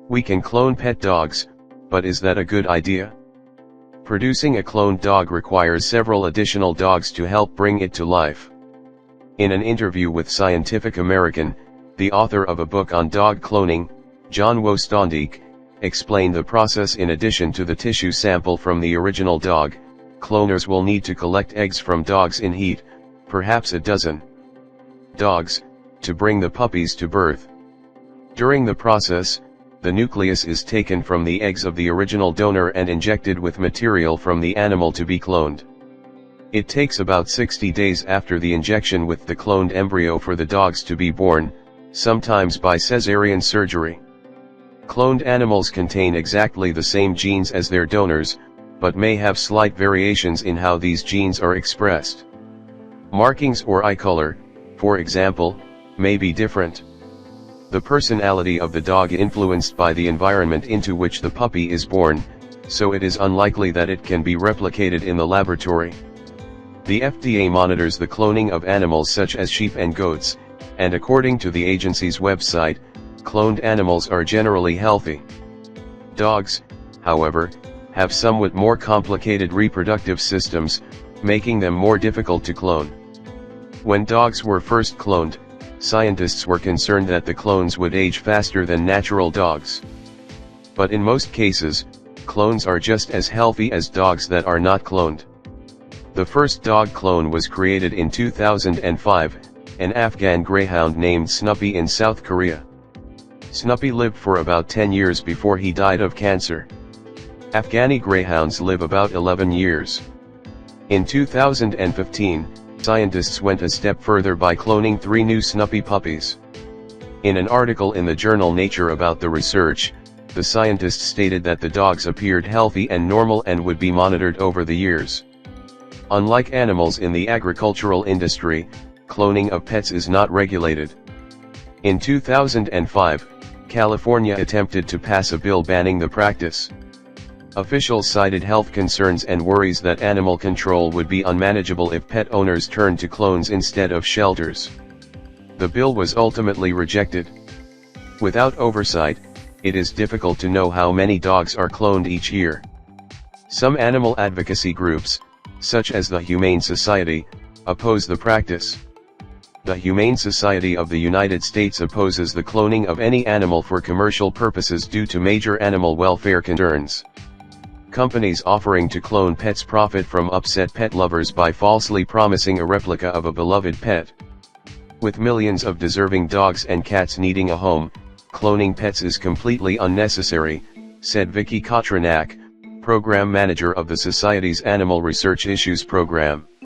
We can clone pet dogs, but is that a good idea? Producing a cloned dog requires several additional dogs to help bring it to life. In an interview with Scientific American, the author of a book on dog cloning, John Woestendiek, explained the process. In addition to the tissue sample from the original dog, cloners will need to collect eggs from dogs in heat, perhaps a dozen dogs, to bring the puppies to birth. During the process, the nucleus is taken from the eggs of the original donor and injected with material from the animal to be cloned. It takes about 60 days after the injection with the cloned embryo for the dogs to be born, sometimes by cesarean surgery. Cloned animals contain exactly the same genes as their donors, but may have slight variations in how these genes are expressed. Markings or eye color, for example, may be different. The personality of the dog influenced by the environment into which the puppy is born, so it is unlikely that it can be replicated in the laboratory. The FDA monitors the cloning of animals such as sheep and goats, and according to the agency's website, cloned animals are generally healthy. Dogs, however, have somewhat more complicated reproductive systems, making them more difficult to clone. When dogs were first cloned, scientists were concerned that the clones would age faster than natural dogs. But in most cases, clones are just as healthy as dogs that are not cloned. The first dog clone was created in 2005, an Afghan greyhound named Snuppy in South Korea. Snuppy lived for about 10 years before he died of cancer. Afghani greyhounds live about 11 years. In 2015, scientists went a step further by cloning 3 new Snuppy puppies. In an article in the journal Nature about the research, the scientists stated that the dogs appeared healthy and normal and would be monitored over the years. Unlike animals in the agricultural industry, cloning of pets is not regulated. In 2005, California attempted to pass a bill banning the practice. Officials cited health concerns and worries that animal control would be unmanageable if pet owners turned to clones instead of shelters. The bill was ultimately rejected. Without oversight, it is difficult to know how many dogs are cloned each year. Some animal advocacy groups, such as the Humane Society, oppose the practice. The Humane Society of the United States opposes the cloning of any animal for commercial purposes due to major animal welfare concerns. Companies offering to clone pets profit from upset pet lovers by falsely promising a replica of a beloved pet. With millions of deserving dogs and cats needing a home, cloning pets is completely unnecessary, said Vicky Kotranak, program manager of the Society's Animal Research Issues program.